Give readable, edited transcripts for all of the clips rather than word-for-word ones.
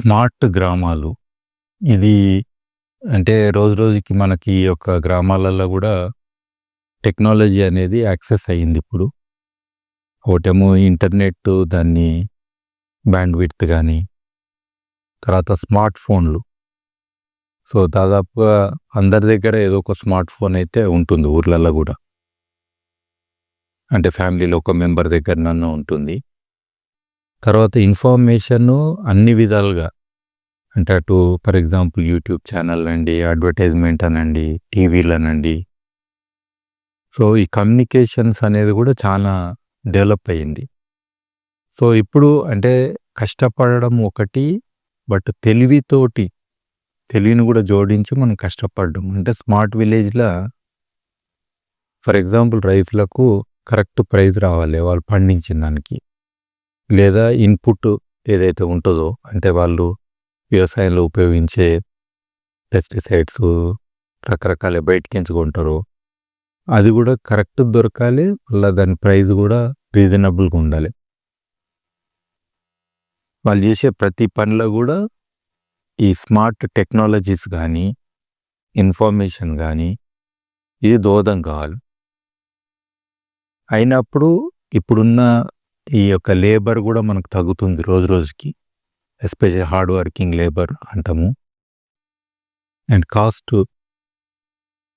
Smart గ్రామాలు. ఇది అంటే రోజు రోజుకి మనకి ఈ యొక్క గ్రామాలలో గూడా టెక్నాలజీ అనేది యాక్సెస్ అయ్యిందిప్పుడు. ఒకటేమో ఇంటర్నెట్టు దాన్ని బ్యాండ్‌విడ్త్ గానీ, తర్వాత స్మార్ట్ ఫోన్‌లు. సో, దాదాపుగా అందరి దగ్గర ఏదో ఒక స్మార్ట్ ఫోన్ అయితే ఉంటుంది ఊర్లల్లో గూడా. అంటే ఫ్యామిలీలో ఒక మెంబర్ దగ్గరనన్నా ఉంటుంది. తర్వాత ఇన్ఫర్మేషను అన్ని విధాలుగా అంటే అటు ఫర్ ఎగ్జాంపుల్ యూట్యూబ్ ఛానల్ అండి, అడ్వర్టైజ్మెంట్ అనండి, టీవీలనండి. సో, ఈ కమ్యూనికేషన్స్ అనేది గూడా చాలా డెవలప్ అయ్యింది. సో, ఇప్పుడు అంటే కష్టపడడం ఒకటి, బట్ తెలివిని గూడా జోడించి మనం కష్టపడ్డం. అంటే స్మార్ట్ విలేజ్‌లా ఫర్ ఎగ్జాంపుల్ రైతులకు కరెక్ట్ ప్రైస్ రావాలి వాళ్ళు పండించిన దానికి. లేదా ఇన్‌పుట్ ఏదైతే ఉంటదో అంటే వాళ్ళు వ్యవసాయంలో ఉపయోగించే పెస్టిసైడ్స్ రకరకాల బయటికించి కొంటారో అది గూడా కరెక్ట్ దొరకాలి. మళ్ళా దాని ప్రైస్ గూడా రీజనబుల్‌గా ఉండాలి. వాళ్ళు చేసే ప్రతి పనిలో గూడా ఈ స్మార్ట్ టెక్నాలజీస్ గానీ, ఇన్ఫర్మేషన్ గానీ ఇది దోహదం కావాలి. అయినప్పుడు ఇప్పుడున్న ఈ యొక్క లేబర్ గూడా మనకు తగ్గుతుంది రోజు రోజుకి. ఎస్పెషల్లీ హార్డ్ వర్కింగ్ లేబర్ అంటాము. అండ్ కాస్ట్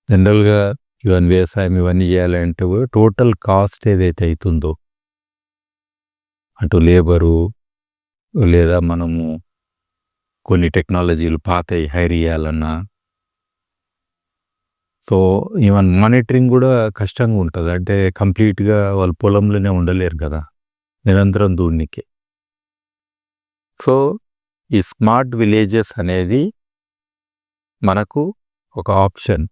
జనరల్‌గా ఈవెన్ వ్యవసాయం ఇవన్నీ చేయాలంటే కూడా టోటల్ కాస్ట్ ఏదైతే అయితుందో అటు లేబరు లేదా మనము కొన్ని టెక్నాలజీలు పాతయి హైర్ చేయాలన్నా సో, ఈవెన్ మానిటరింగ్ గూడా కష్టంగా ఉంటది. అంటే కంప్లీట్‌గా వాళ్ళు పొలంలోనే ఉండలేరు గదా! నిరంతరం దున్నికే. సో, ఈ స్మార్ట్ విలేజెస్ అనేది మనకు ఒక ఆప్షన్.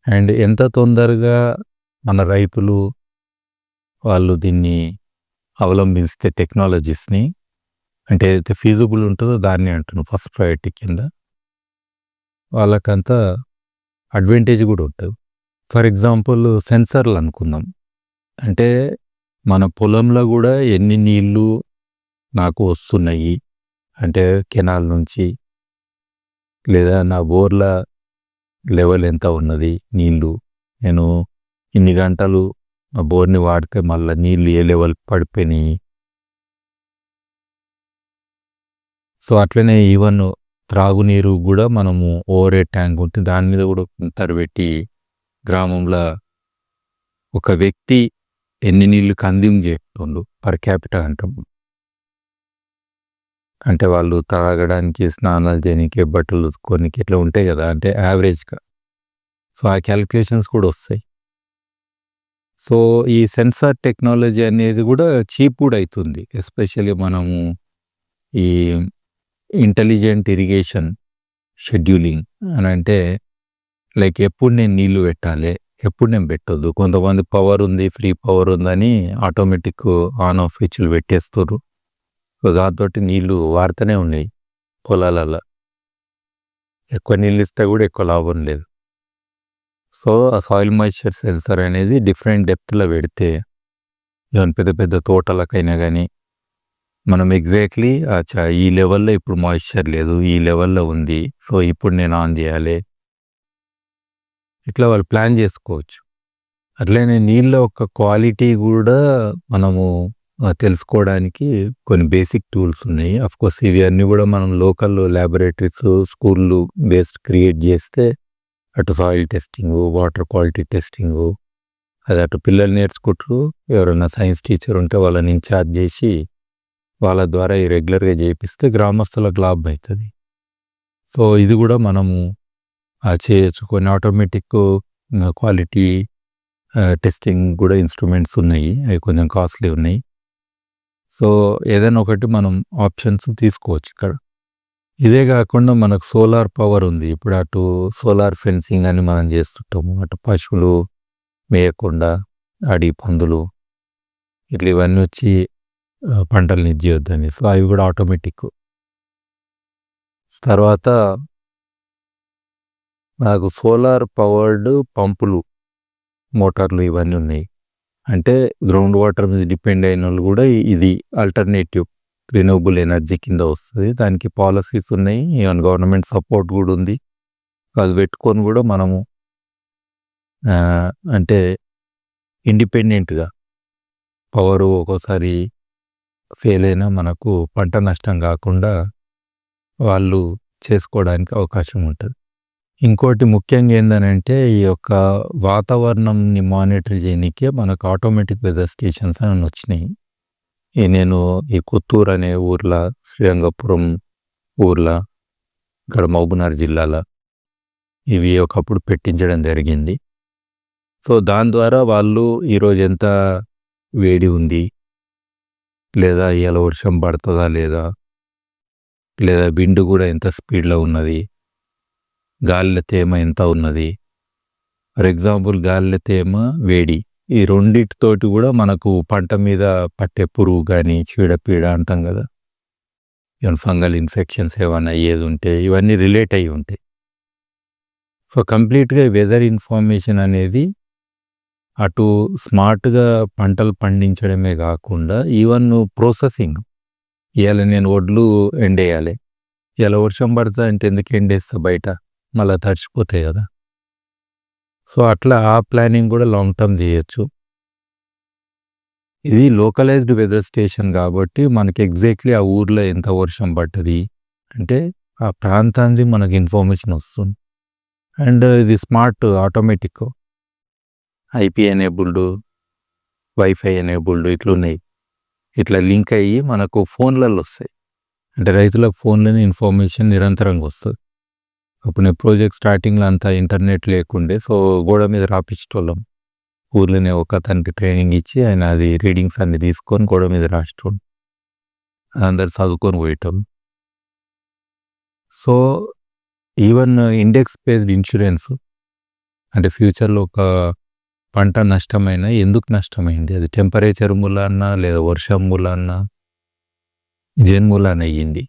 అండ్ ఎంత తొందరగా మన రైతులు వాళ్ళు దీన్ని అవలంబిస్తే టెక్నాలజీస్‌ని అంటే ఏదైతే ఫీజిబుల్ ఉంటదో దాన్ని అంటున్నా ఫస్ట్ ప్రయారిటీ కింద. వాళ్ళకంతా అడ్వాంటేజ్ గూడా ఉంటది. ఫర్ ఎగ్జాంపుల్ సెన్సార్లు అనుకుందాం. అంటే మన పొలంలో గూడా ఎన్ని నీళ్ళు నాకు వస్తున్నాయి. అంటే కెనాల్ నుంచి లేదా నా బోర్‌ల లెవెల్ ఎంత ఉన్నది నీళ్ళు. నేను ఇన్ని గంటలు ఆ బోర్‌ని వాడితే మళ్ళా నీళ్ళు ఏ లెవెల్‌కి పడిపోయినాయి. సో, అట్లనే ఈవెన్ త్రాగునీరు గూడా మనము ఓవర్ హెడ్ ట్యాంక్ ఉంటే దాని మీద గూడా ఫిల్టర్ పెట్టి గ్రామంలో ఒక వ్యక్తి ఎన్ని నీళ్ళు కన్జ్యూమ్ చేస్తుండు పర్ క్యాపిటా అంటాం. అంటే వాళ్ళు తాగడానికి, స్నానాలు చేయనీకి, బట్టలు ఉతుక్కోనీకి ఇట్లా ఉంటాయి గదా! అంటే యావరేజ్‌గా. సో, ఆ క్యాలిక్యులేషన్స్ కూడా వస్తాయి. సో, ఈ సెన్సార్ టెక్నాలజీ అనేది గూడా చీప్ కూడా అయితుంది. ఎస్పెషల్లీ మనము ఈ ఇంటెలిజెంట్ ఇరిగేషన్ షెడ్యూలింగ్ అనంటే లైక్ ఎప్పుడు నేను నీళ్లు పెట్టాలి, ఎప్పుడు నేను పెట్టొద్దు. కొంతమంది పవర్ ఉంది, ఫ్రీ పవర్ ఉందని ఆటోమేటిక్ ఆన్ ఆఫ్ స్విచ్‌లు పెట్టేస్తుర్రు. సో, దాంతోటి నీళ్లు వారుతూనే ఉన్నాయి పొలాలల్ల. ఎక్కువ నీళ్ళు ఇస్తే గూడా ఎక్కువ లాభం లేదు. సో, ఆ సాయిల్ మాయిశ్చర్ సెన్సార్ అనేది డిఫరెంట్ డెప్త్‌లో పెడితే ఈవెన్ పెద్ద పెద్ద తోటలకైనా గానీ మనం ఎగ్జాక్ట్‌లీ ఈ లెవెల్‌లో ఇప్పుడు మాయిశ్చర్ లేదు. ఈ లెవెల్‌లో ఉంది. సో, ఇప్పుడు నేను ఆన్ చేయాలి. ఇట్లా వాళ్ళు ప్లాన్ చేసుకోవచ్చు. అట్లనే నీళ్ళ యొక్క క్వాలిటీ గూడా మనము తెలుసుకోవడానికి కొన్ని బేసిక్ టూల్స్ ఉన్నాయి. ఆఫ్‌కోర్స్ ఇవి అన్నీ గూడా మనం లోకల్ ల్యాబొరేటరీస్, స్కూల్‌లు బేస్డ్ క్రియేట్ చేస్తే అటు soil testing, water quality testing అది అటు పిల్లలు నేర్చుకుంటారు. ఎవరైనా సైన్స్ టీచర్ ఉంటే వాళ్ళని ఇన్‌చార్జ్ చేసి వాళ్ళ ద్వారా ఈ రెగ్యులర్‌గా చేపిస్తే గ్రామస్తులకు లాభం అయితది. సో, ఇది గూడా మనము చేయొచ్చు. కొన్ని ఆటోమేటిక్ క్వాలిటీ టెస్టింగ్ గూడా ఇన్‌స్ట్రుమెంట్స్ ఉన్నాయి. అవి కొంచెం కాస్ట్‌లీ ఉన్నాయి. సో, ఏదైనా ఒకటి మనం ఆప్షన్స్ తీసుకోవచ్చు ఇక్కడ. ఇదే గాకుండా మనకు సోలార్ పవర్ ఉంది. ఇప్పుడు అటు సోలార్ ఫెన్సింగ్ అని మనం చేస్తుంటాము. అటు పశువులు మేయకుండా అడవి పందులు ఇట్లా ఇవన్నీ వచ్చి పంటలను ఇది చేయొద్దని. సో, అవి గూడా ఆటోమేటిక్. తర్వాత నాకు సోలార్ పవర్డ్ పంపులు, మోటార్లు ఇవన్నీ ఉన్నాయి. అంటే గ్రౌండ్ వాటర్ మీద డిపెండ్ అయినోళ్ళు గూడా ఇది ఆల్టర్‌నేటివ్ రిన్యూవబుల్ ఎనర్జీ కింద వస్తది. దానికి పాలిసీస్ ఉన్నాయి. ఈవెన్ గవర్నమెంట్ సపోర్ట్ గూడా ఉంది. అది పెట్టుకొని గూడా మనము అంటే ఇండిపెండెంట్‌గా పవరు ఒక్కోసారి ఫెయిల్ అయినా మనకు పంట నష్టం గాకుండా వాళ్ళు చేసుకోవడానికి అవకాశం ఉంటది. ఇంకోటి ముఖ్యంగా ఏందనంటే ఈ యొక్క వాతావరణంని మానిటర్ చేయనీకే మనకు ఆటోమేటిక్ వెదర్ స్టేషన్స్ అని వచ్చినాయి. నేను ఈ కొత్తూరు అనే ఊర్ల, శ్రీరంగపురం ఊర్ల, ఇక్కడ మహబూబ్‌నగర్ జిల్లాల ఇవి ఒకప్పుడు పెట్టించడం జరిగింది. సో, దాని ద్వారా వాళ్ళు ఈరోజు ఎంత వేడి ఉంది, లేదా ఇయాల వర్షం పడతదా లేదా, లేదా విండ్ గూడా ఎంత స్పీడ్‌లో ఉన్నది, గాలిలో తేమ ఎంత ఉన్నది. ఫర్ ఎగ్జాంపుల్ గాలిలో తేమ, వేడి ఈ రెండిటితోటి గూడా మనకు పంట మీద పట్టే పురుగు గానీ, చీడపీడ అంటాం గదా! ఈవెన్ ఫంగల్ ఇన్ఫెక్షన్స్ ఏమన్నా అయ్యేదుంటే ఇవన్నీ రిలేట్ అయ్యి ఉంటాయి. సో, కంప్లీట్‌గా వెదర్ ఇన్ఫర్మేషన్ అనేది అటు స్మార్ట్‌గా పంటలు పండించడమే గాకుండా ఈవెన్ ప్రాసెసింగ్. ఇయాల నేను వడ్లు ఎండేయాలి. ఇయాల వర్షం పడతదంటే ఎందుకు ఎండేస్తా బయట? మళ్ళా తడిచిపోతాయి గదా! సో, అట్లా ఆ ప్లానింగ్ గూడా లాంగ్ టర్మ్ జేయొచ్చు. ఇది లోకలైజ్డ్ వెదర్ స్టేషన్ గాబట్టి మనకి ఎగ్జాక్ట్‌లీ ఆ ఊర్లో ఎంత వర్షం పడ్డది అంటే ఆ ప్రాంతానిది మనకు ఇన్ఫర్మేషన్ వస్తుంది. అండ్ ఇది smart automatic. IP enabled, WiFi enabled ఇట్లున్నాయి. ఇట్లా లింక్ అయ్యి మనకు ఫోన్‌లలో వస్తాయి. అంటే రైతులకు ఫోన్‌లోనే ఇన్ఫర్మేషన్ నిరంతరంగా వస్తది. అప్పుడు నేను ప్రాజెక్ట్ స్టార్టింగ్‌లో అంతా ఇంటర్నెట్ లేకుండే. సో, గోడ మీద రాపిచ్చేటోళ్ళం. ఊర్లోనే ఒకతనికి ట్రైనింగ్ ఇచ్చి ఆయన అది రీడింగ్స్ అన్ని తీసుకొని గోడ మీద రాసేటోడు. అందరు చదువుకొని పోయేటోళ్ళు. So, even index based insurance అంటే ఫ్యూచర్‌లో ఒక పంట నష్టమైనా ఎందుకు నష్టమైంది? అది టెంపరేచర్ మూలాన లేదా వర్షం మూలాన దేని మూలాన అయ్యింది?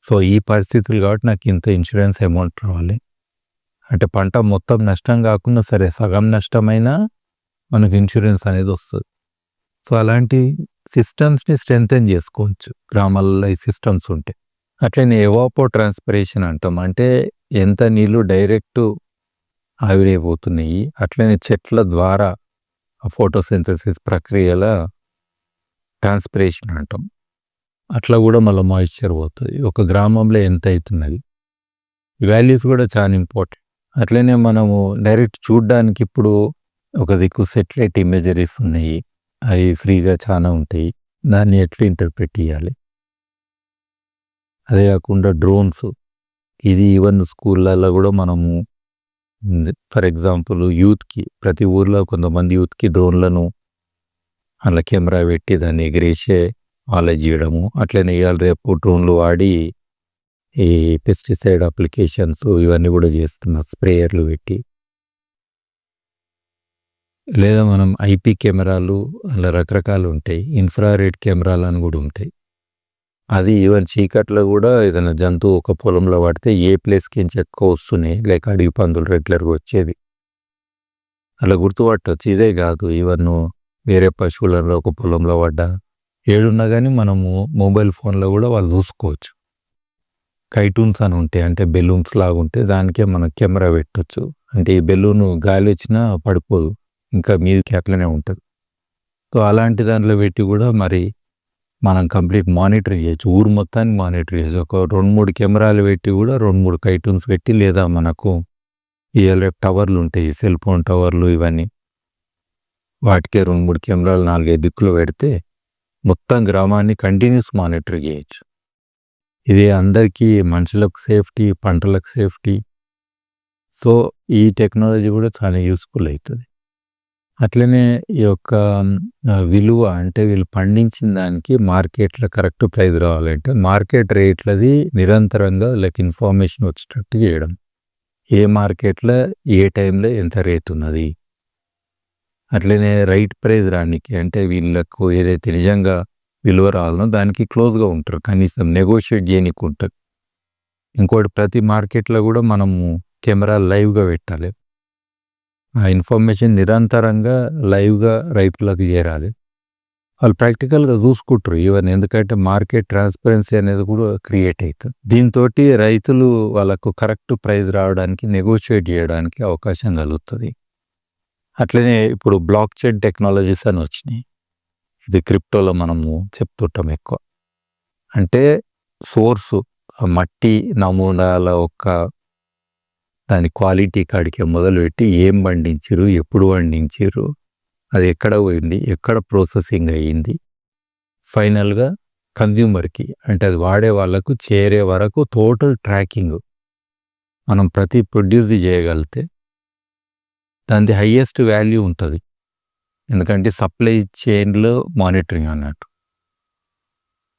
సో, ఈ పరిస్థితులు కాబట్టి నాకు ఇంత ఇన్సూరెన్స్ అమౌంట్ రావాలి. అంటే పంట మొత్తం నష్టం కాకుండా సరే సగం నష్టమైనా మనకు ఇన్సూరెన్స్ అనేది వస్తది. సో, అలాంటి సిస్టమ్స్‌ని స్ట్రెంథెన్ చేసుకోవచ్చు గ్రామాలలో ఈ సిస్టమ్స్ ఉంటే. అట్లనే ఎవాపో ట్రాన్స్‌పిరేషన్ అంటాం. అంటే ఎంత నీళ్లు డైరెక్ట్ ఆవిరైపోతున్నాయి. అట్లనే చెట్ల ద్వారా ఫోటోసింథసిస్ ప్రక్రియల ట్రాన్స్‌పిరేషన్ అంటాం. అట్లా కూడా మళ్ళీ మాయిశ్చర్ పోతుంది. ఒక గ్రామంలో ఎంత అవుతున్నది. వాల్యూస్ కూడా చాలా ఇంపార్టెంట్. అట్లనే మనము డైరెక్ట్ చూడ్డానికి ఇప్పుడు ఒక దిక్కు సెటిలైట్ ఇమేజరీస్ ఉన్నాయి. అవి ఫ్రీగా చాలా ఉంటాయి. దాన్ని ఎట్లా ఇంటర్ప్రెట్ చేయాలి? అదే కాకుండా డ్రోన్స్ ఇది ఈవెన్ స్కూళ్ళల్లో కూడా మనము ఫర్ ఎగ్జాంపుల్ యూత్‌కి ప్రతి ఊర్లో కొంతమంది యూత్‌కి డ్రోన్‌లను అలా కెమెరా పెట్టి దాన్ని ఎగిరేసే నాలెడ్జ్ ఇవ్వడము. అట్లనే ఇవాళ రేపు డ్రోన్‌లు వాడి ఈ పెస్టిసైడ్ అప్లికేషన్స్ ఇవన్నీ కూడా చేస్తున్నారు స్ప్రేయర్లు పెట్టి. లేదా మనం ఐపీ కెమెరాలు అలా రకరకాలు ఉంటాయి. ఇన్ఫ్రారెడ్ కెమెరాలు అని కూడా ఉంటాయి. అది ఈవెన్ చీకట్లో కూడా ఏదైనా జంతువు ఒక పొలంలో పడితే ఏ ప్లేస్‌కించి ఎక్కువ వస్తున్నాయి లేక అడవి పందులు రెగ్యులర్‌గా వచ్చేది. అలా గుర్తుపట్టొచ్చు. ఇదే కాదు ఈవెన్ వేరే పశువులలో ఒక పొలంలో పడ్డా ఏడున్నా కానీ మనము మొబైల్ ఫోన్‌లో కూడా వాళ్ళు చూసుకోవచ్చు. కైటూన్స్ అని ఉంటాయి. అంటే బెలూన్స్ లాగా ఉంటే దానికే మనం కెమెరా పెట్టొచ్చు. అంటే ఈ బెలూను గాలి వచ్చినా పడిపోదు. ఇంకా మీదకి అట్లనే ఉంటది. సో, అలాంటి దాంట్లో పెట్టి కూడా మరి మనం కంప్లీట్ మానిటర్ చేయొచ్చు. ఊరు మొత్తాన్ని మానిటర్ చేయొచ్చు. ఒక 2, 3 కెమెరాలు పెట్టి కూడా 2, 3 కైటూన్స్ పెట్టి లేదా మనకు ఇయాల టవర్లు ఉంటాయి. సెల్ ఫోన్ టవర్లు ఇవన్నీ. వాటికే 2, 3 కెమెరాలు 4, 5 దిక్కులు పెడితే మొత్తం గ్రామాన్ని కంటిన్యూస్ మానిటర్ చేయొచ్చు. ఇది అందరికీ మనుషులకు సేఫ్టీ, పంటలకు సేఫ్టీ. సో, ఈ టెక్నాలజీ కూడా చాలా యూస్‌ఫుల్ అవుతది. అట్లనే ఈ యొక్క విలువ అంటే వీళ్ళు పండించిన దానికి మార్కెట్‌లో కరెక్ట్ ప్రైస్ రావాలంటే మార్కెట్ రేట్లది నిరంతరంగా ఇన్ఫర్మేషన్ వచ్చేటట్టు చేయడం. ఏ మార్కెట్‌లో ఏ టైంలో ఎంత రేట్ ఉన్నది. అట్లనే రైట్ ప్రైస్ రానీకి అంటే వీళ్ళకు ఏదైతే నిజంగా విలువ రావాలనో దానికి క్లోజ్‌గా ఉంటారు. కనీసం నెగోషియేట్ చేయనీకి ఉంటది. ఇంకోటి ప్రతి మార్కెట్‌లో కూడా మనము కెమెరా లైవ్‌గా పెట్టాలి. ఆ ఇన్ఫర్మేషన్ నిరంతరంగా లైవ్‌గా రైతులకు చేరాలి. వాళ్ళు ప్రాక్టికల్‌గా చూసుకుంటారు ఈవెన్. ఎందుకంటే మార్కెట్ ట్రాన్స్‌పరెన్సీ అనేది కూడా క్రియేట్ అయితది. దీనితోటి రైతులు వాళ్ళకు కరెక్ట్ ప్రైస్ రావడానికి నెగోషియేట్ చేయడానికి అవకాశం కలుగుతది. అట్లనే ఇప్పుడు బ్లాక్ చైన్ టెక్నాలజీస్ అని వచ్చినాయి. ఇది క్రిప్టోలో మనము చెప్తుంటాం ఎక్కువ. అంటే సోర్సు మట్టి నమూనాల దాని క్వాలిటీ కాడికి మొదలుపెట్టి ఏం పండించిర్రు, ఎప్పుడు పండించిర్రు, అది ఎక్కడ పోయింది, ఎక్కడ ప్రాసెసింగ్ అయ్యింది, ఫైనల్‌గా కన్జ్యూమర్‌కి అంటే అది వాడే వాళ్ళకు చేరే వరకు టోటల్ ట్రాకింగ్ మనం ప్రతి ప్రొడ్యూస్‌ది చేయగలిగితే దానిది హైయెస్ట్ వాల్యూ ఉంటది. ఎందుకంటే సప్లై చైన్‌లో మానిటరింగ్ అన్నట్టు.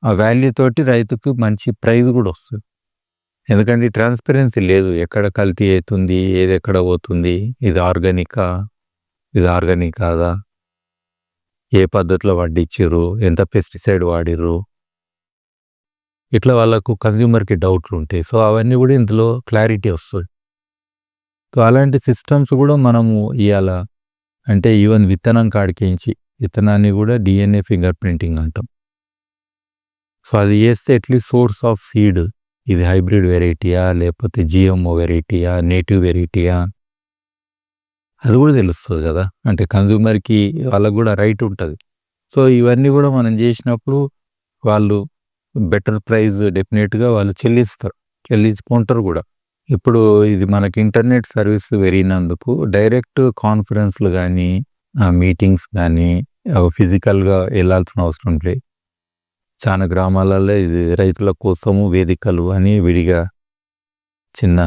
ఆ వాల్యూ తోటి రైతుకు మంచి ప్రైస్ కూడా వస్తది. ఎందుకంటే ట్రాన్స్‌పరెన్సీ లేదు. ఎక్కడ కల్తీ అయితుంది, ఏది ఎక్కడ పోతుంది, ఇది ఆర్గానికా, ఇది ఆర్గానిక్ కాదా, ఏ పద్ధతిలో పండించిర్రు, ఎంత పెస్టిసైడ్ వాడిర్రు, ఇట్లా వాళ్ళకు కన్జ్యూమర్‌కి డౌట్లు ఉంటాయి. సో అవన్నీ కూడా ఇందులో క్లారిటీ వస్తది. సో అలాంటి సిస్టమ్స్ కూడా మనము ఇయాల అంటే ఈవెన్ విత్తనం కాడికించి విత్తనాన్ని కూడా DNA ఫింగర్ ప్రింటింగ్ అంటాం. సో అది చేస్తే అట్లీస్ట్ సోర్స్ ఆఫ్ సీడ్, ఇది హైబ్రిడ్ వెరైటీయా, లేకపోతే GMO వెరైటీయా, నేటివ్ వెరైటీయా, అది కూడా తెలుస్తుంది కదా. అంటే కన్జ్యూమర్‌కి వాళ్ళకు కూడా రైట్ ఉంటది. సో ఇవన్నీ కూడా మనం చేసినప్పుడు వాళ్ళు బెటర్ ప్రైస్ డెఫినెట్‌గా వాళ్ళు చెల్లిస్తారు. చెల్లించుకుంటారు కూడా. ఇప్పుడు ఇది మనకి ఇంటర్నెట్ సర్వీస్ పెరిగినందుకు డైరెక్ట్ కాన్ఫరెన్స్‌లు గానీ, మీటింగ్స్ గానీ ఫిజికల్‌గా ఎళ్ళాల్సిన అవసరం లేదు. చాలా గ్రామాలలో ఇది రైతుల కోసము వేదికలు అని విడిగా చిన్న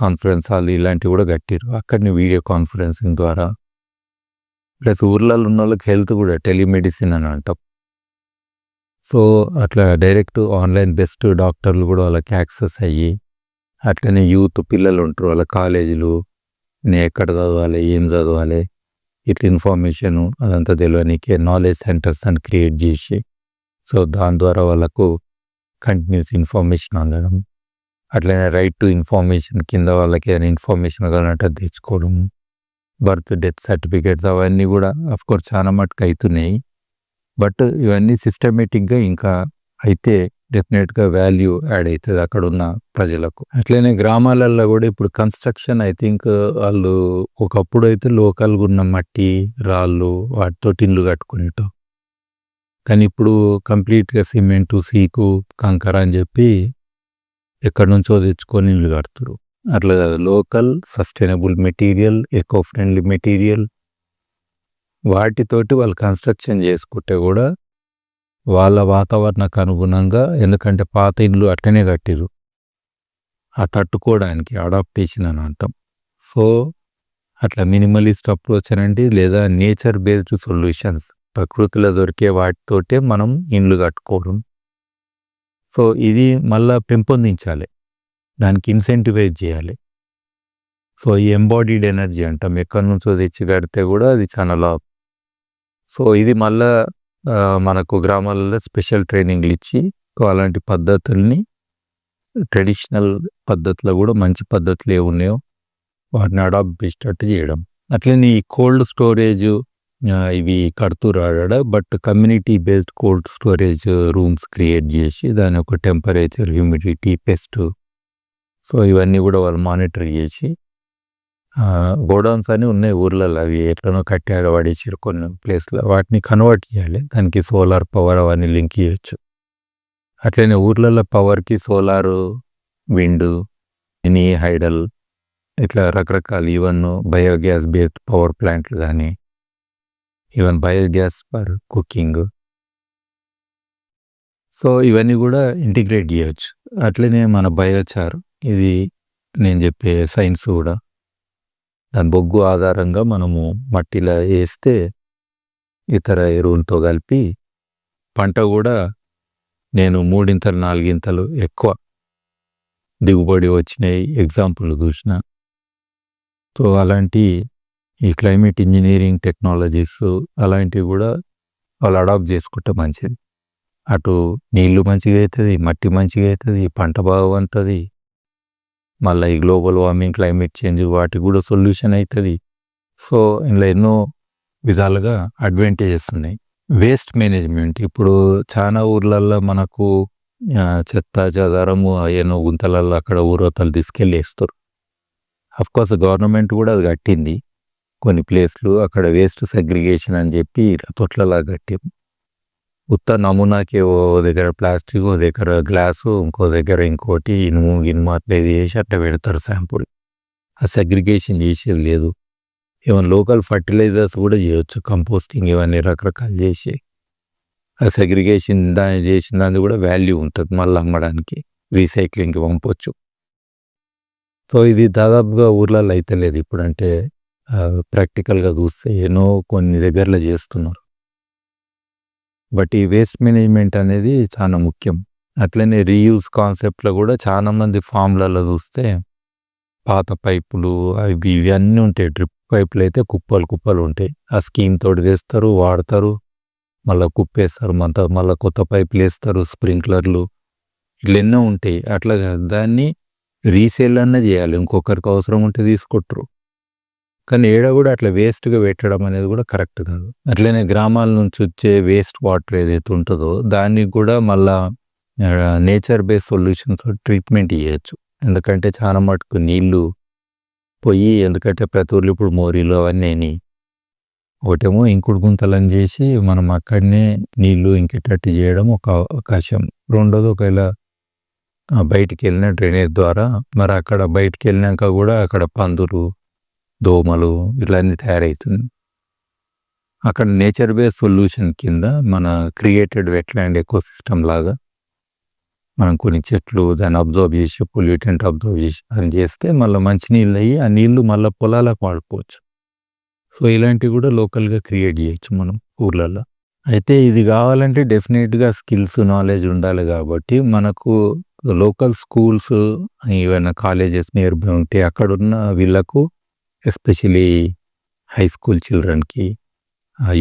కాన్ఫరెన్స్ హాల్ ఇలాంటివి కూడా కట్టిర్రు. అక్కడనే వీడియో కాన్ఫరెన్సింగ్ ద్వారా ప్లస్ ఊర్లలో ఉన్నోళ్ళకి హెల్త్ కూడా టెలిమెడిసిన్ అని అంటాం. సో అట్లా డైరెక్ట్ ఆన్లైన్ బెస్ట్ డాక్టర్లు కూడా వాళ్ళకి యాక్సెస్ అయ్యి, అట్లనే యూత్ పిల్లలు ఉంటారు, వాళ్ళ కాలేజీలు నేను ఎక్కడ చదవాలి, ఏం చదవాలి, ఇట్లా ఇన్ఫర్మేషను అదంతా తెలియనీకే నాలెడ్జ్ సెంటర్స్ అని క్రియేట్ చేసి, సో దాని ద్వారా వాళ్ళకు కంటిన్యూస్ ఇన్ఫర్మేషన్ అందడం, అట్లనే రైట్ టు ఇన్ఫర్మేషన్ కింద వాళ్ళకి ఏదైనా ఇన్ఫర్మేషన్ కావాలంటే తెచ్చుకోవడం, బర్త్ డెత్ సర్టిఫికేట్స్ అవన్నీ కూడా అఫ్కోర్స్ చాలా మటుకు అవుతున్నాయి. బట్ ఇవన్నీ సిస్టమేటిక్‌గా ఇంకా అయితే డెఫినెట్‌గా వాల్యూ యాడ్ అవుతుంది అక్కడున్న ప్రజలకు. అట్లనే గ్రామాలల్లో కూడా ఇప్పుడు కన్స్ట్రక్షన్ ఐ థింక్ వాళ్ళు ఒకప్పుడైతే లోకల్‌గా ఉన్న మట్టి, రాళ్ళు వాటితోటి ఇల్లు కట్టుకునేటోళ్ళు. కానీ ఇప్పుడు కంప్లీట్‌గా సిమెంటు, సీకు, కంకర అని చెప్పి ఎక్కడి నుంచో తెచ్చుకొని ఇల్లు కడుతుర్రు. అట్లా కాదు, local sustainable material, eco friendly material వాటితోటి వాళ్ళు కన్స్ట్రక్షన్ చేసుకుంటే కూడా వాళ్ళ వాతావరణకు అనుగుణంగా, ఎందుకంటే పాత ఇల్లు అట్లనే కట్టిర్రు, ఆ తట్టుకోవడానికి అడాప్టేషన్ అని అంటాం. సో అట్లా మినిమలిస్ట్ అప్రోచ్ అనండి, లేదా నేచర్ బేస్డ్ సొల్యూషన్స్ ప్రకృతిలో దొరికే వాటితోటే మనం ఇండ్లు కట్టుకోవడం. సో ఇది మళ్ళా పెంపొందించాలి, దానికి ఇన్సెంటివైజ్ చేయాలి. సో ఈ ఎంబాడీడ్ ఎనర్జీ అంటాం, ఎక్కడి నుంచో తెచ్చి కడితే కూడా అది చాలా లాభం. సో ఇది మళ్ళా మనకు గ్రామాలలో స్పెషల్ ట్రైనింగ్లు ఇచ్చి అలాంటి పద్ధతుల్ని ట్రెడిషనల్ పద్ధతిలో కూడా మంచి పద్ధతులు ఏ ఉన్నాయో వాటిని అడాప్ట్ చేసేటట్టు చేయడం. అట్లనే ఈ కోల్డ్ స్టోరేజ్ ఇవి కడుతురాడ, but community based cold storage rooms create చేసి దాని యొక్క టెంపరేచర్, హ్యూమిడిటీ, పెస్ట్, సో ఇవన్నీ కూడా వాళ్ళు మానిటర్ చేసి, గోడౌన్స్ అని ఉన్నాయి ఊర్లలో, అవి ఎట్లనో కట్టి పడేసారు కొన్ని ప్లేస్లో, వాటిని కన్వర్ట్ చేయాలి, దానికి సోలార్ పవర్ అవన్నీ లింక్ చేయొచ్చు. అట్లనే ఊర్లలో పవర్కి సోలారు, విండ్, మినీ హైడల్, ఇట్లా రకరకాల ఈవెన్ బయోగ్యాస్ బేస్డ్ పవర్ ప్లాంట్లు కానీ, even biogas for cooking, so ఇవన్నీ కూడా ఇంటిగ్రేట్ చేయొచ్చు. అట్లనే మన బయోచార్, ఇది నేను చెప్పే సైన్స్ కూడా, దాని బొగ్గు ఆధారంగా మనము మట్టిలో వేస్తే ఇతర ఎరువులతో కలిపి పంట కూడా నేను 3 4 ఎక్కువ దిగుబడి వచ్చినాయి ఎగ్జాంపుల్ చూసిన. సో అలాంటి ఈ క్లైమేట్ ఇంజనీరింగ్ టెక్నాలజీస్ అలాంటివి కూడా వాళ్ళు అడాప్ట్ చేసుకుంటే మంచిది. అటు నీళ్లు మంచిగా అవుతుంది, మట్టి మంచిగా అవుతుంది, పంట బాగుంటుంది, మళ్ళీ ఈ గ్లోబల్ వార్మింగ్, క్లైమేట్ చేంజ్ వాటికి కూడా సొల్యూషన్ అవుతుంది. సో ఇందులో ఎన్నో విధాలుగా అడ్వాంటేజెస్ ఉన్నాయి. వేస్ట్ మేనేజ్మెంట్ ఇప్పుడు చాలా ఊర్లల్లో మనకు చెత్త చెదారము అయ్యనో గుంతలల్లో అక్కడ ఊరవతల తీసుకెళ్ళి వేస్తారు. కోర్స్ గవర్నమెంట్ కూడా అది కట్టింది కొన్ని ప్లేస్లు, అక్కడ వేస్ట్ సెగ్రిగేషన్ అని చెప్పి తొట్లలా కట్టాం. ఉత్త నమూనాకి ఓ దగ్గర ప్లాస్టిక్, ఓ దగ్గర గ్లాసు, ఇంకో దగ్గర ఇంకోటి ఇనుము గినుము అట్లా ఇది చేసి అట్లా పెడతారు శాంపుల్. ఆ సెగ్రిగేషన్ చేసేది లేదు. ఈవెన్ లోకల్ ఫర్టిలైజర్స్ కూడా చేయొచ్చు, కంపోస్టింగ్ ఇవన్నీ రకరకాలు చేసి ఆ సెగ్రిగేషన్ దాన్ని చేసిన దానికి కూడా వాల్యూ ఉంటుంది, మళ్ళీ అమ్మడానికి రీసైక్లింగ్కి పంపొచ్చు. సో ఇది దాదాపుగా ఊర్లలో అయితే లేదు ఇప్పుడు, అంటే ప్రాక్టికల్గా చూస్తే ఎన్నో కొన్ని దగ్గరలో చేస్తున్నారు. బట్ ఈ వేస్ట్ మేనేజ్మెంట్ అనేది చాలా ముఖ్యం. అట్లనే రీయూజ్ కాన్సెప్ట్లో కూడా చాలా మంది ఫామ్లలో చూస్తే పాత పైపులు అవి ఇవి అన్నీ ఉంటాయి. డ్రిప్ పైపులు అయితే కుప్పలు కుప్పలు ఉంటాయి. ఆ స్కీమ్ తోటి వేస్తారు, వాడతారు, మళ్ళీ కుప్పేస్తారు, మళ్ళీ కొత్త పైపులు వేస్తారు, స్ప్రింక్లర్లు ఇట్లా ఎన్నో ఉంటాయి. అట్లా దాన్ని రీసేల్ అన్న చేయాలి, ఇంకొకరికి అవసరం ఉంటే తీసుకొట్టరు. కానీ ఏడ కూడా అట్లా వేస్ట్గా పెట్టడం అనేది కూడా కరెక్ట్ కాదు. అట్లనే గ్రామాల నుంచి వచ్చే వేస్ట్ వాటర్ ఏదైతే ఉంటుందో దానికి కూడా మళ్ళా నేచర్ బేస్డ్ సొల్యూషన్స్ ట్రీట్మెంట్ ఇవ్వచ్చు. ఎందుకంటే చాలా మటుకు నీళ్లు పోయి, ఎందుకంటే ప్రతి ఊర్లో ఇప్పుడు మోరీలు అవన్నీ ఒకటేమో ఇంకుడు గుంతలని చేసి మనం అక్కడనే నీళ్లు ఇంకేటట్టు చేయడం ఒక అవకాశం. రెండోది ఒకవేళ బయటికి వెళ్ళిన డ్రైనేజ్ ద్వారా మరి అక్కడ బయటికి వెళ్ళినాక కూడా అక్కడ పందులు, దోమలు ఇట్లన్నీ తయారవుతుంది. అక్కడ నేచర్ బేస్డ్ సొల్యూషన్ కింద మన క్రియేటెడ్ వెట్లాండ్ ఎకోసిస్టమ్ లాగా మనం కొన్ని చెట్లు దాన్ని అబ్జర్వ్ చేసి పొల్యూటెంట్ అబ్జర్వ్ చేసి అని చేస్తే మళ్ళీ మంచి నీళ్ళు అయ్యి ఆ నీళ్లు మళ్ళీ పొలాలకు వాడుకోవచ్చు. సో ఇలాంటివి కూడా లోకల్గా క్రియేట్ చేయొచ్చు మనం ఊర్లలో. అయితే ఇది కావాలంటే డెఫినెట్గా స్కిల్స్ నాలెడ్జ్ ఉండాలి. కాబట్టి మనకు లోకల్ స్కూల్స్ ఏవైనా కాలేజెస్ నియర్ బై ఉంటే అక్కడున్న వీళ్ళకు ఎస్పెషలీ హై స్కూల్ చిల్డ్రన్కి,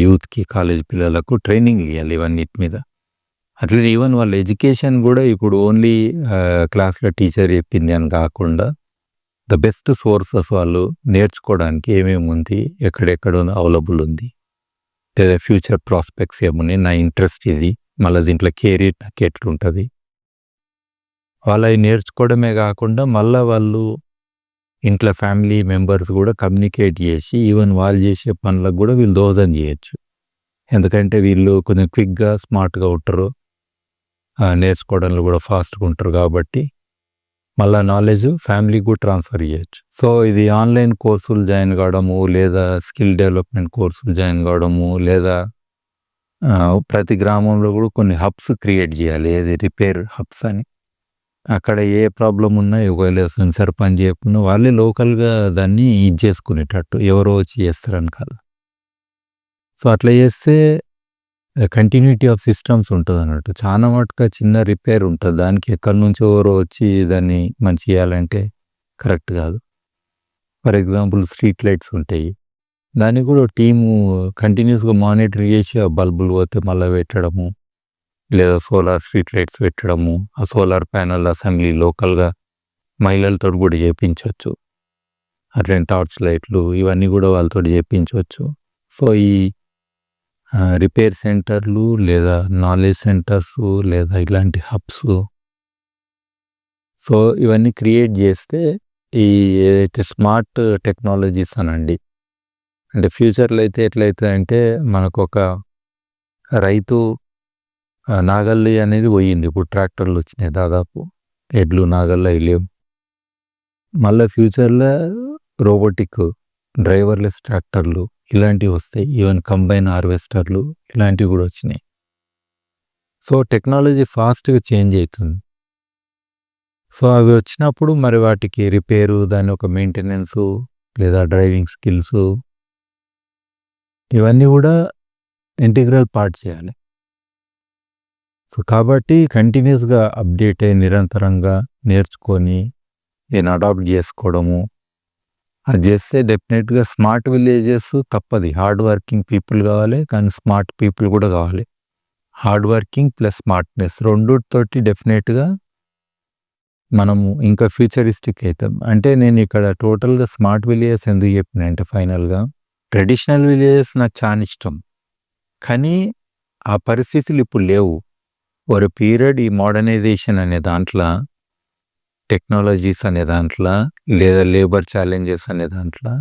యూత్కి, కాలేజ్ పిల్లలకు ట్రైనింగ్ ఇవ్వాలి ఇవన్నిటి మీద. అట్లా ఈవెన్ వాళ్ళ ఎడ్యుకేషన్ కూడా ఇప్పుడు ఓన్లీ క్లాస్లో టీచర్ చెప్పింది అని కాకుండా ద బెస్ట్ సోర్సెస్ వాళ్ళు నేర్చుకోవడానికి ఏమేమి ఉంది, ఎక్కడెక్కడ అవైలబుల్ ఉంది, లేదా ఫ్యూచర్ ప్రాస్పెక్ట్స్ ఏమున్నాయి, నా ఇంట్రెస్ట్ ఇది, మళ్ళీ దీంట్లో కెరీర్ నాకు ఎట్లుంటుంది, వాళ్ళు అవి నేర్చుకోవడమే కాకుండా మళ్ళీ వాళ్ళు ఇంట్లో ఫ్యామిలీ మెంబర్స్ కూడా కమ్యూనికేట్ చేసి ఈవెన్ వాళ్ళు చేసే పనులకు కూడా వీళ్ళు దోహదం చేయొచ్చు. ఎందుకంటే వీళ్ళు కొంచెం క్విక్గా స్మార్ట్గా ఉంటారు, నేర్చుకోవడంలో కూడా ఫాస్ట్గా ఉంటారు. కాబట్టి మళ్ళీ నాలెడ్జ్ ఫ్యామిలీకి కూడా ట్రాన్స్ఫర్ చేయొచ్చు. సో ఇది ఆన్లైన్ కోర్సులు జాయిన్ కావడము, లేదా స్కిల్ డెవలప్మెంట్ కోర్సులు జాయిన్ కావడము, లేదా ప్రతి గ్రామంలో కూడా కొన్ని హబ్స్ క్రియేట్ చేయాలి, ఏది రిపేర్ హబ్స్ అని. అక్కడ ఏ ప్రాబ్లం ఉన్నా ఒకవేళ సెన్సర్ పని చేయకుండా వాళ్ళే లోకల్గా దాన్ని ఇది చేసుకునేటట్టు, ఎవరో వచ్చి చేస్తారని కాదు. సో అట్లా చేస్తే కంటిన్యూటీ ఆఫ్ సిస్టమ్స్ ఉంటుంది అన్నట్టు. చాలా మటుగా చిన్న రిపేర్ ఉంటుంది, దానికి ఎక్కడి నుంచో ఎవరో వచ్చి దాన్ని మంచి చేయాలంటే కరెక్ట్ కాదు. ఫర్ ఎగ్జాంపుల్ స్ట్రీట్ లైట్స్ ఉంటాయి, దాన్ని కూడా టీము కంటిన్యూస్గా మానిటర్ చేసి ఆ బల్బులు పోతే మళ్ళీ పెట్టడము, లేదా సోలార్ స్ట్రీట్ లైట్స్ పెట్టడము, ఆ సోలార్ ప్యానల్ అసెంబ్లీ లోకల్గా మహిళలతో కూడా చేయించవచ్చు. అట్లనే టార్చ్ లైట్లు ఇవన్నీ కూడా వాళ్ళతో చేయించవచ్చు. సో ఈ రిపేర్ సెంటర్లు లేదా నాలెడ్జ్ సెంటర్స్ లేదా ఇలాంటి హబ్స్, సో ఇవన్నీ క్రియేట్ చేస్తే ఈ ఏదైతే స్మార్ట్ టెక్నాలజీస్ అనండి, అంటే ఫ్యూచర్లో అయితే ఎట్లయితే అంటే మనకు ఒక రైతు నాగళ్ళు అనేది పోయింది, ఇప్పుడు ట్రాక్టర్లు వచ్చినాయి, దాదాపు ఎడ్లు నాగళ్ళు అవి లేవు. మళ్ళీ ఫ్యూచర్లో రోబోటిక్ డ్రైవర్లెస్ ట్రాక్టర్లు ఇలాంటివి వస్తాయి, ఈవెన్ కంబైన్ హార్వెస్టర్లు ఇలాంటివి కూడా వచ్చినాయి. సో టెక్నాలజీ ఫాస్ట్గా చేంజ్ అవుతుంది. సో అవి వచ్చినప్పుడు మరి వాటికి రిపేరు, దాని ఒక మెయింటెనెన్సు లేదా డ్రైవింగ్ స్కిల్స్ ఇవన్నీ కూడా ఇంటిగ్రల్ పార్ట్ చేయాలి. సో కాబట్టి కంటిన్యూస్గా అప్డేట్ అయ్యి నిరంతరంగా నేర్చుకొని నేను అడాప్ట్ చేసుకోవడము అది చేస్తే డెఫినెట్గా స్మార్ట్ విలేజెస్ తప్పది. హార్డ్ వర్కింగ్ పీపుల్ కావాలి, కానీ స్మార్ట్ పీపుల్ కూడా కావాలి. హార్డ్ వర్కింగ్ ప్లస్ స్మార్ట్నెస్ రెండుతోటి డెఫినెట్గా మనము ఇంకా ఫ్యూచరిస్టిక్ అవుతాం. అంటే నేను ఇక్కడ టోటల్గా స్మార్ట్ విలేజెస్ ఎందుకు చెప్పిన అంటే ఫైనల్గా ట్రెడిషనల్ విలేజెస్ నాకు చాలా ఇష్టం, కానీ ఆ పరిస్థితులు ఇప్పుడు లేవు. ఒక పీరియడ్ ఈ మోడర్నైజేషన్ అనే దాంట్లో, టెక్నాలజీస్ అనే దాంట్లో, లేదా లేబర్ ఛాలెంజెస్ అనే దాంట్లో,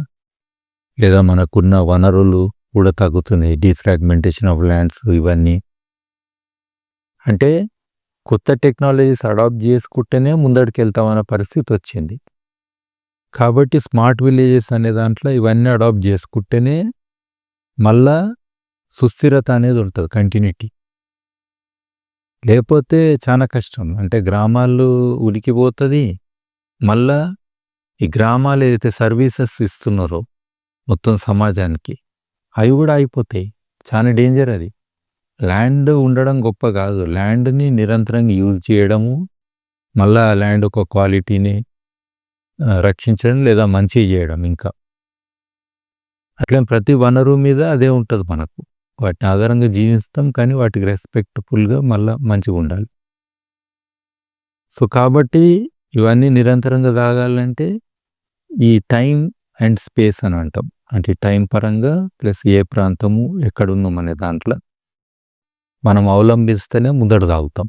లేదా మనకున్న వనరులు కూడా తగ్గుతున్నాయి. డీఫ్రాగ్మెంటేషన్ ఆఫ్ ల్యాండ్స్ ఇవన్నీ. అంటే కొత్త టెక్నాలజీస్ అడాప్ట్ చేసుకుంటేనే ముందడికెళ్తామన్న పరిస్థితి వచ్చింది. కాబట్టి స్మార్ట్ విలేజెస్ అనే దాంట్లో ఇవన్నీ అడాప్ట్ చేసుకుంటేనే మళ్ళా సుస్థిరత అనేది ఉంటుంది, కంటిన్యూటీ. లేకపోతే చాలా కష్టం. అంటే గ్రామాలు ఉనికిపోతుంది. మళ్ళా ఈ గ్రామాలు ఏదైతే సర్వీసెస్ ఇస్తున్నారో మొత్తం సమాజానికి, అవి కూడా అయిపోతాయి. చాలా డేంజర్ అది. ల్యాండ్ ఉండడం గొప్ప కాదు, ల్యాండ్ని నిరంతరంగా యూజ్ చేయడము, మళ్ళా ల్యాండ్ ఒక క్వాలిటీని రక్షించడం లేదా మంచి చేయడం. ఇంకా అట్లా ప్రతి వనరు మీద అదే ఉంటుంది మనకు. వాటిని ఆధారంగా జీవిస్తాం, కానీ వాటికి రెస్పెక్ట్ఫుల్గా మళ్ళీ మంచిగా ఉండాలి. సో కాబట్టి ఇవన్నీ నిరంతరంగా సాగాలంటే ఈ టైం అండ్ స్పేస్ అని అంటాం. అంటే టైం పరంగా ప్లస్ ఏ ప్రాంతము ఎక్కడున్నాం అనే దాంట్లో మనం అవలంబిస్తేనే ముందడు సాగుతాం.